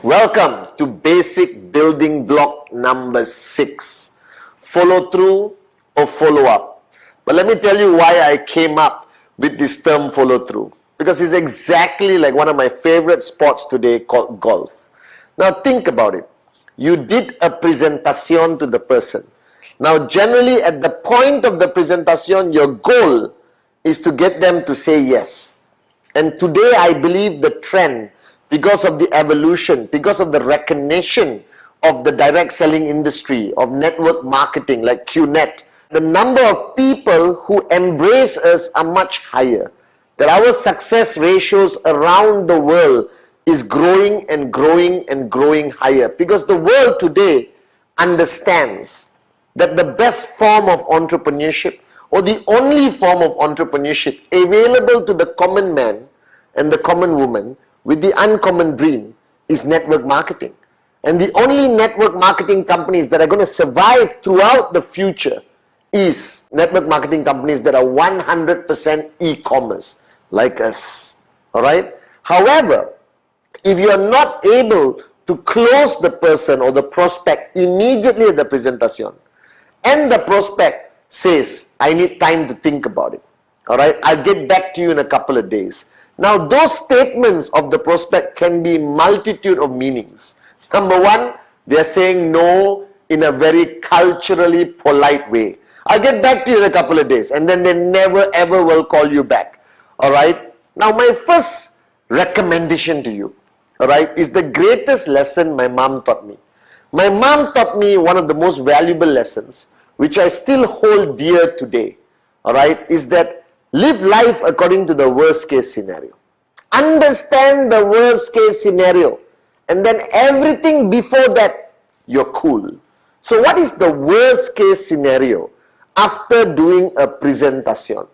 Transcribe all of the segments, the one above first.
Welcome to basic building block number 6. Follow through or follow up. But let me tell you why I came up with this term follow through. Because it's exactly like one of my favorite sports today called golf. Now think about it. You did a presentation to the person. Now generally at the point of the presentation, your goal is to get them to say yes. And today I believe the trend, because of the evolution, because of the recognition of the direct selling industry, of network marketing like QNet, the number of people who embrace us are much higher. That our success ratios around the world is growing and growing and growing higher. Because the world today understands that the best form of entrepreneurship, or the only form of entrepreneurship available to the common man and the common woman with the uncommon dream, is network marketing. And the only network marketing companies that are going to survive throughout the future is network marketing companies that are 100% e-commerce, like us. Alright? However, if you are not able to close the person or the prospect immediately at the presentation, and the prospect says, I need time to think about it. Alright, I'll get back to you in a couple of days. Now, those statements of the prospect can be multitude of meanings. Number one, they're saying no in a very culturally polite way. I'll get back to you in a couple of days, and then they never ever will call you back. Alright, now my first recommendation to you, alright, is the greatest lesson my mom taught me. My mom taught me one of the most valuable lessons, which I still hold dear today, alright, is that live life according to the worst case scenario. Understand the worst case scenario, and then everything before that, you're cool. So what is the worst case scenario after doing a presentation?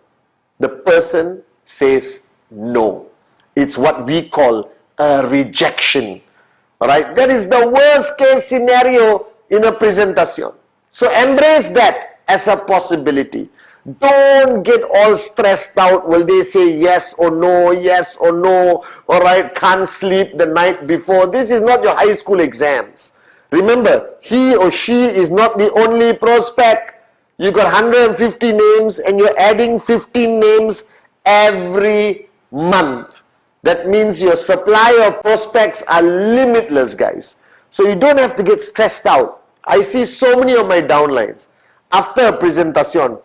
The person says no. It's what we call a rejection. Alright, that is the worst case scenario in a presentation. So embrace that as a possibility. Don't get all stressed out. Will they say yes or no, yes or no? Alright, can't sleep the night before. This is not your high school exams. Remember, he or she is not the only prospect. You got 150 names and you're adding 15 names every month. That means your supply of prospects are limitless, guys. So you don't have to get stressed out. I see so many of my downlines after a presentation,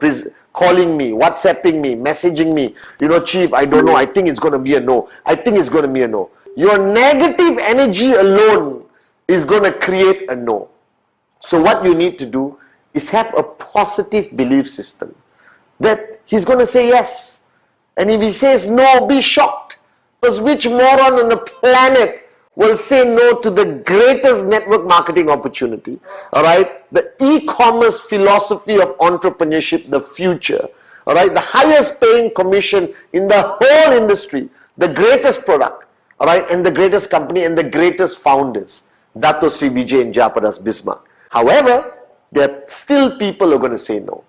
calling me, WhatsApping me, messaging me, you know, Chief, I don't know, I think it's going to be a no. I think it's going to be a no. Your negative energy alone is going to create a no. So what you need to do is have a positive belief system that he's going to say yes. And if he says no, be shocked. Because which moron on the planet will say no to the greatest network marketing opportunity? Alright, the e-commerce philosophy of entrepreneurship, the future. Alright, the highest paying commission in the whole industry, the greatest product, alright, and the greatest company and the greatest founders, Dato Sri Vijay and Jayaprakash Bismarck. However, there are still people who are going to say no.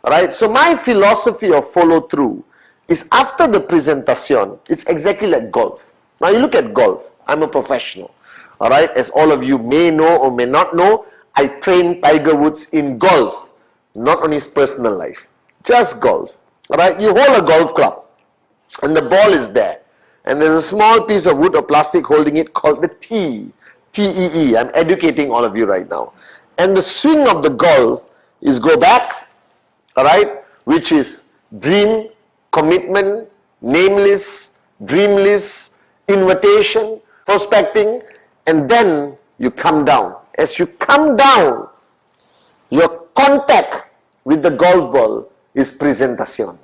Alright, so my philosophy of follow through is after the presentation, it's exactly like golf. Now you look at golf. I'm a professional. Alright, as all of you may know or may not know, I train Tiger Woods in golf, not on his personal life. Just golf. Alright, you hold a golf club and the ball is there. And there's a small piece of wood or plastic holding it called the tee. T-E-E. I'm educating all of you right now. And the swing of the golf is go back, alright, which is dream, commitment, nameless, dreamless, invitation, prospecting, and then you come down. As you come down, your contact with the golf ball is presentation.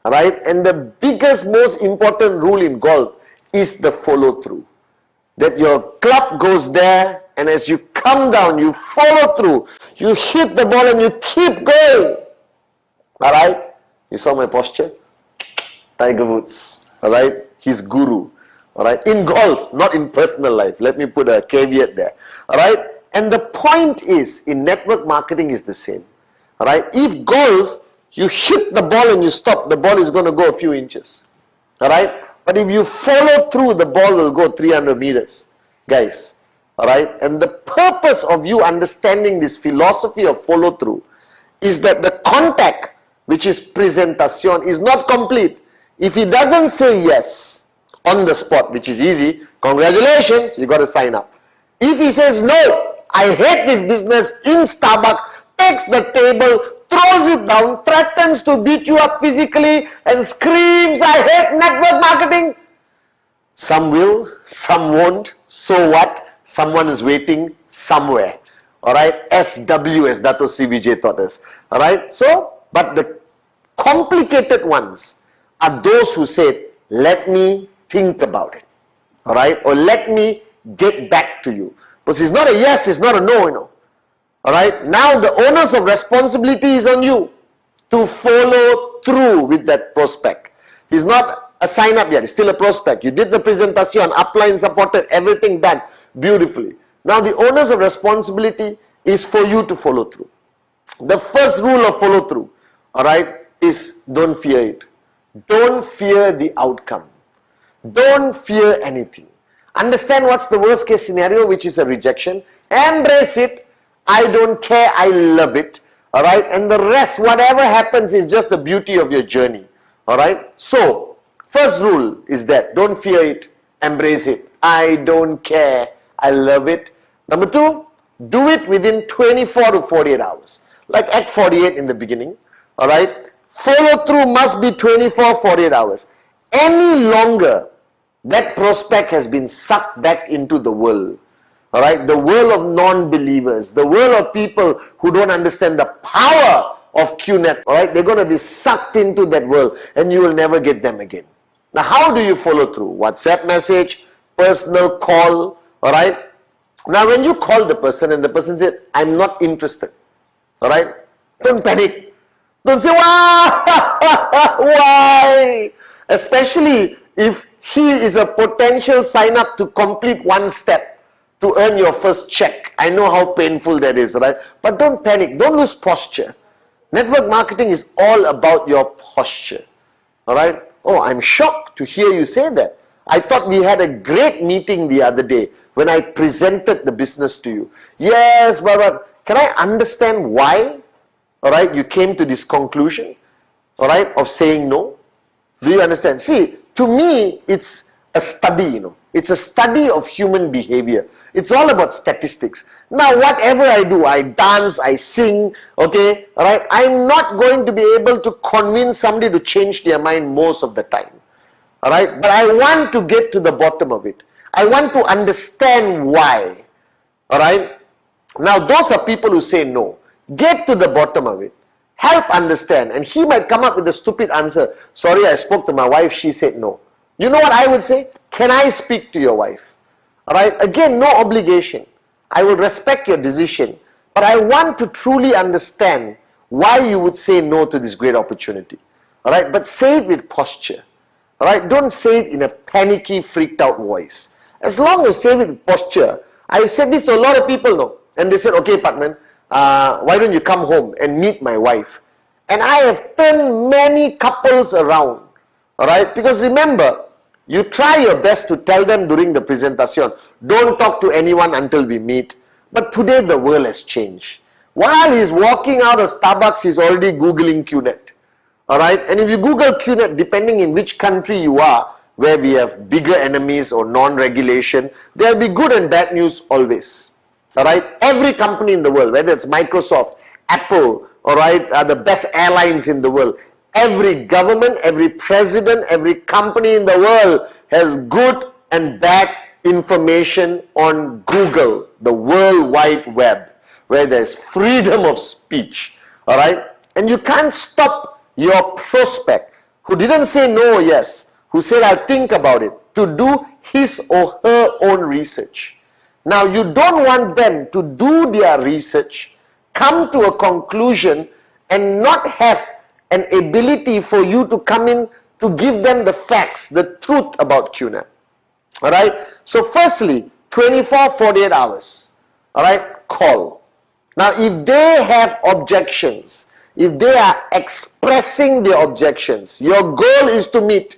Alright? And the biggest, most important rule in golf is the follow through. That your club goes there, and as you come down, you follow through. You hit the ball and you keep going. Alright? You saw my posture? Tiger Woods. Alright? His guru. Alright, in golf, not in personal life. Let me put a caveat there. Alright, and the point is, in network marketing is the same. Alright, if golf, you hit the ball and you stop, the ball is going to go a few inches. Alright, but if you follow through, the ball will go 300 meters. Guys, All right, and the purpose of you understanding this philosophy of follow through is that the contact, which is presentation, is not complete if he doesn't say yes on the spot, which is easy. Congratulations, you got to sign up. If he says no, I hate this business in Starbucks, takes the table, throws it down, threatens to beat you up physically, and screams, I hate network marketing. Some will, some won't. So what? Someone is waiting somewhere. Alright, SW, as Dato Sri Vijay taught us. Alright, so, but the complicated ones are those who said, let me think about it. Alright, or let me get back to you. Because it's not a yes, it's not a no, you know. Alright, now the onus of responsibility is on you to follow through with that prospect. He's not a sign up yet, it's still a prospect. You did the presentation, upline supported, everything done beautifully. Now the onus of responsibility is for you to follow through. The first rule of follow through, alright, is don't fear it. Don't fear the outcome. Don't fear anything. Understand what's the worst case scenario, which is a rejection. Embrace it. I don't care, I love it. Alright, and the rest, whatever happens, is just the beauty of your journey. Alright, so first rule is that don't fear it, embrace it. I don't care, I love it. Number two, do it within 24 to 48 hours. Like Act 48 in the beginning. Alright, follow through must be 24, 48 hours. Any longer, that prospect has been sucked back into the world. Alright, the world of non-believers, the world of people who don't understand the power of QNet. Alright, they're going to be sucked into that world and you will never get them again. Now, how do you follow through? WhatsApp message, personal call. Alright, now when you call the person and the person said, I'm not interested. Alright, don't panic. Don't say, why? Why? Especially if he is a potential sign up to complete one step to earn your first check. I know how painful that is, right? But don't panic. Don't lose posture. Network marketing is all about your posture. Alright? Oh, I'm shocked to hear you say that. I thought we had a great meeting the other day when I presented the business to you. Yes, but can I understand why? Alright, you came to this conclusion, alright, of saying no? Do you understand? See, to me, it's a study, you know. It's a study of human behavior. It's all about statistics. Now, whatever I do, I dance, I sing, okay, alright, I'm not going to be able to convince somebody to change their mind most of the time. Alright, but I want to get to the bottom of it. I want to understand why. Alright, now those are people who say no. Get to the bottom of it. Help understand. And he might come up with a stupid answer. Sorry, I spoke to my wife, she said no. You know what I would say? Can I speak to your wife? Alright, again, no obligation. I will respect your decision. But I want to truly understand why you would say no to this great opportunity. Alright, but say it with posture. Alright, don't say it in a panicky, freaked out voice. As long as say it with posture. I've said this to a lot of people now. And they said, okay, Patman, why don't you come home and meet my wife? And I have turned many couples around. Alright, because remember, you try your best to tell them during the presentation, don't talk to anyone until we meet. But today the world has changed. While he's walking out of Starbucks, he's already Googling QNet. Alright, and if you Google QNet, depending in which country you are, where we have bigger enemies or non-regulation, there will be good and bad news always. Alright, every company in the world, whether it's Microsoft, Apple, alright, are the best airlines in the world. Every government, every president, every company in the world has good and bad information on Google, the World Wide Web, where there's freedom of speech. Alright, and you can't stop your prospect who didn't say no or yes, who said I'll think about it, to do his or her own research. Now, you don't want them to do their research, come to a conclusion, and not have an ability for you to come in to give them the facts, the truth about QNet. Alright, so firstly, 24, 48 hours, alright, call. Now, if they have objections, if they are expressing their objections, your goal is to meet,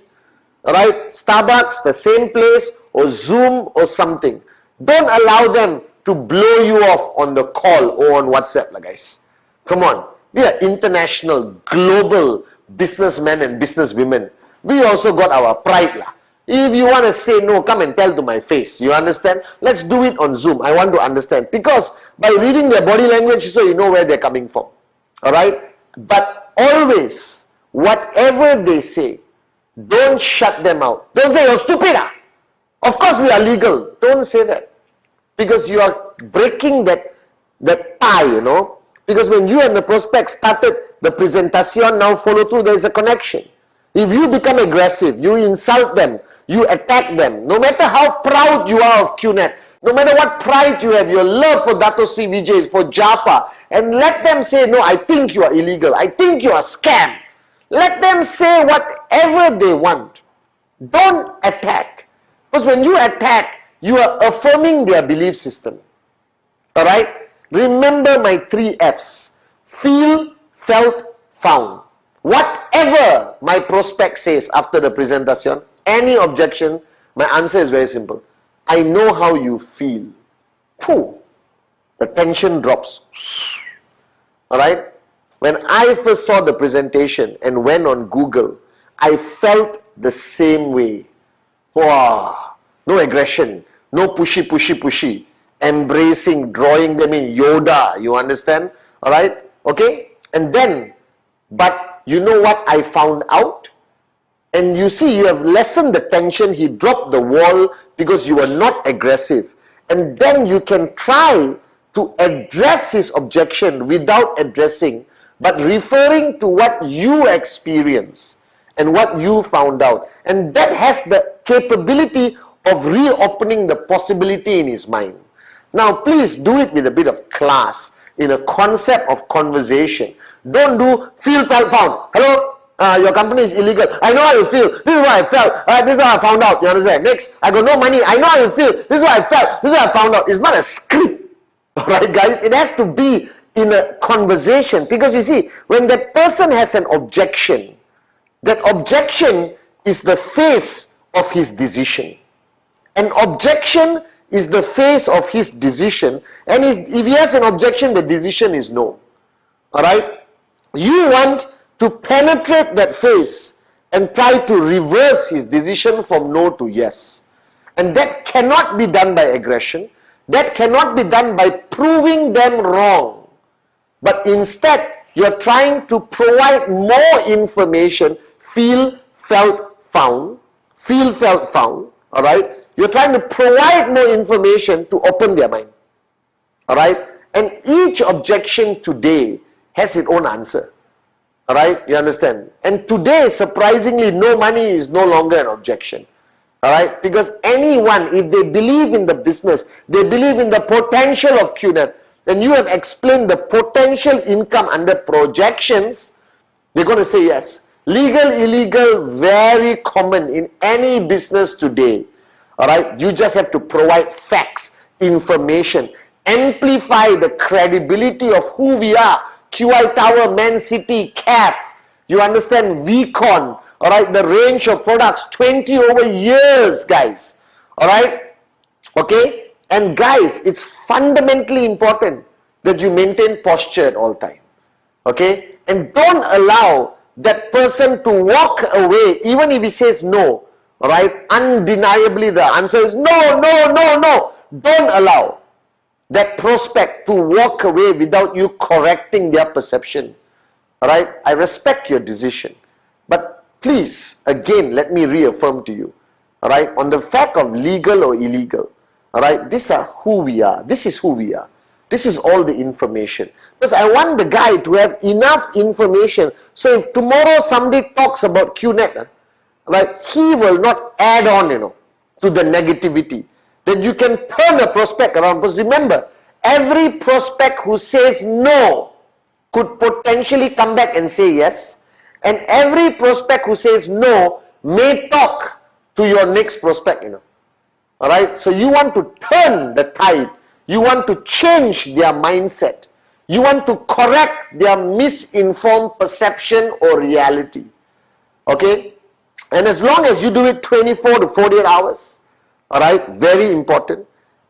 alright, Starbucks, the same place, or Zoom or something. Don't allow them to blow you off on the call or on WhatsApp, guys. Come on. We are international, global businessmen and businesswomen. We also got our pride. If you want to say no, come and tell to my face. You understand? Let's do it on Zoom. I want to understand. Because by reading their body language, so you know where they're coming from. Alright? But always, whatever they say, don't shut them out. Don't say, you're stupid. Of course we are legal. Don't say that. Because you are breaking that tie, you know. Because when you and the prospect started the presentation, now follow through, there is a connection. If you become aggressive, you insult them, you attack them, no matter how proud you are of QNet, no matter what pride you have, your love for Dato Sri Vijay, for Japa, and let them say, no, I think you are illegal, I think you are scam. Let them say whatever they want. Don't attack. Because when you attack, you are affirming their belief system. Alright? Remember my 3 F's. Feel, felt, found. Whatever my prospect says after the presentation, any objection, my answer is very simple. I know how you feel. Phew, the tension drops. Alright? When I first saw the presentation and went on Google, I felt the same way. Wow, no aggression, no pushy. Embracing, drawing them in Yoda, you understand? Alright? Okay? And then, but you know what I found out? And you see, you have lessened the tension. He dropped the wall because you were not aggressive. And then you can try to address his objection without addressing, but referring to what you experienced and what you found out. And that has the capability of reopening the possibility in his mind. Now, please do it with a bit of class, in a concept of conversation. Don't do feel, felt, found. Hello, your company is illegal. I know how you feel. This is what I felt. This is how I found out. You understand? Next, I got no money. I know how you feel. This is what I felt. This is what I found out. It's not a script. Alright, guys? It has to be in a conversation. Because you see, when that person has an objection, that objection is the face of his decision. An objection is the face of his decision, and if he has an objection, the decision is no. Alright? You want to penetrate that face and try to reverse his decision from no to yes. And that cannot be done by aggression. That cannot be done by proving them wrong. But instead, you're trying to provide more information. Feel, felt, found. Feel, felt, found. Alright? You're trying to provide more information to open their mind. Alright? And each objection today has its own answer. Alright? You understand? And today, surprisingly, no money is no longer an objection. Alright? Because anyone, if they believe in the business, they believe in the potential of QNet, and you have explained the potential income under projections, they're going to say yes. Legal, illegal, very common in any business today. Alright, you just have to provide facts, information, amplify the credibility of who we are. QI Tower, Man City, CAF, you understand, VCon, alright, the range of products, 20 over years, guys. Alright, okay, and guys, it's fundamentally important that you maintain posture at all time. Okay, and don't allow that person to walk away, even if he says no. Alright, undeniably the answer is no, no, no, no. Don't allow that prospect to walk away without you correcting their perception. Alright, I respect your decision. But please, again, let me reaffirm to you. Alright, on the fact of legal or illegal. Alright, these are who we are. This is who we are. This is all the information. Because I want the guy to have enough information. So if tomorrow somebody talks about QNet, right, he will not add on, to the negativity. Then you can turn a prospect around. Because remember, every prospect who says no could potentially come back and say yes. And every prospect who says no may talk to your next prospect, Alright, so you want to turn the tide. You want to change their mindset. You want to correct their misinformed perception or reality. Okay? And as long as you do it 24 to 48 hours, alright, very important.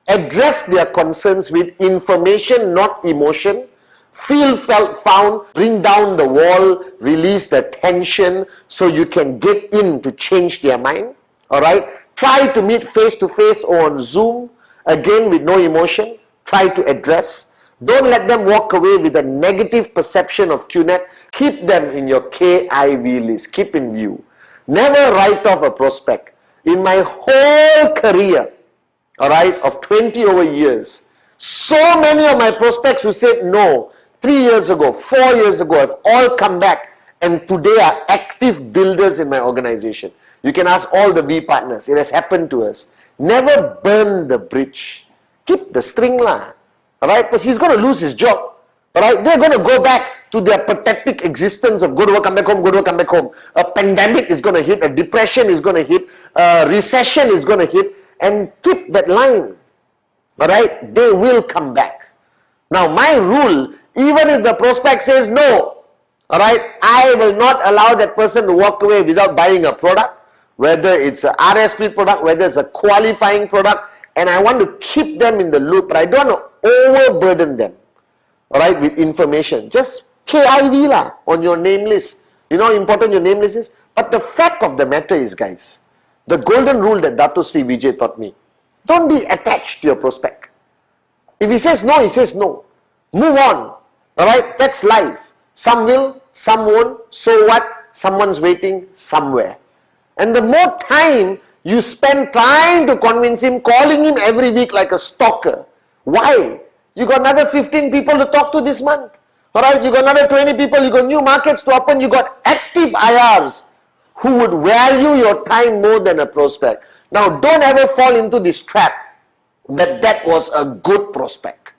Address their concerns with information, not emotion. Feel, felt, found. Bring down the wall. Release the tension so you can get in to change their mind. Alright? Try to meet face to face or on Zoom. Again, with no emotion. Try to address. Don't let them walk away with a negative perception of QNet. Keep them in your KIV list. Keep in view. Never write off a prospect. In my whole career, alright, of 20 over years, so many of my prospects who said no 3 years ago, 4 years ago, have all come back and today are active builders in my organization. You can ask all the V partners. It has happened to us. Never burn the bridge. Keep the string lah. Alright, because he's going to lose his job. Alright, they're going to go back to their pathetic existence of go to work, come back home, go to work, come back home. A pandemic is going to hit, a depression is going to hit, a recession is going to hit, and keep that line. Alright, they will come back. Now, my rule, even if the prospect says no, alright, I will not allow that person to walk away without buying a product, whether it's a RSP product, whether it's a qualifying product, and I want to keep them in the loop, but I don't want to overburden them, alright, with information. Just KIV lah on your name list. You know how important your name list is? But the fact of the matter is, guys, the golden rule that Dato Sri Vijay taught me, don't be attached to your prospect. If he says no, he says no. Move on. Alright, that's life. Some will, some won't. So what? Someone's waiting somewhere. And the more time you spend trying to convince him, calling him every week like a stalker. Why? You got another 15 people to talk to this month. Alright, you got another 20 people, you got new markets to open, you got active IRs who would value your time more than a prospect. Now, don't ever fall into this trap that was a good prospect,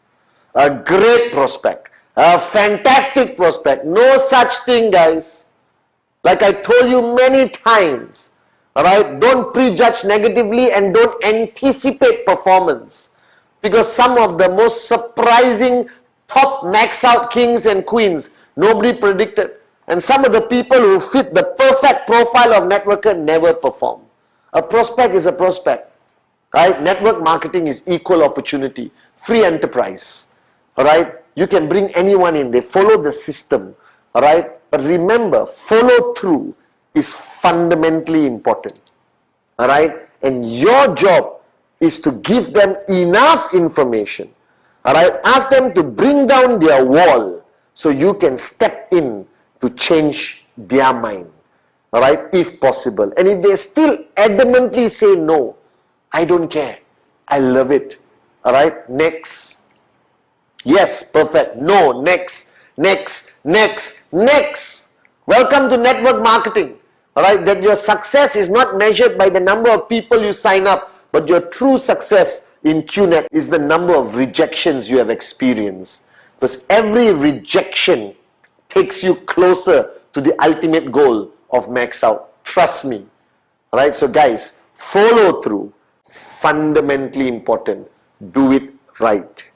a great prospect, a fantastic prospect. No such thing, guys. Like I told you many times, alright, don't prejudge negatively and don't anticipate performance. Because some of the most surprising top max out kings and queens, nobody predicted. And some of the people who fit the perfect profile of networker never perform. A prospect is a prospect. Right? Network marketing is equal opportunity. Free enterprise. Alright? You can bring anyone in. They follow the system. Alright? But remember, follow through is fundamentally important. Alright? And your job is to give them enough information. Alright? Ask them to bring down their wall so you can step in to change their mind. Alright? If possible. And if they still adamantly say no, I don't care. I love it. Alright? Next. Yes, perfect. No, next, next, next, next. Welcome to network marketing. Alright? That your success is not measured by the number of people you sign up, but your true success in QNet is the number of rejections you have experienced. Because every rejection takes you closer to the ultimate goal of max out. Trust me. Alright, so guys, follow through. Fundamentally important. Do it right.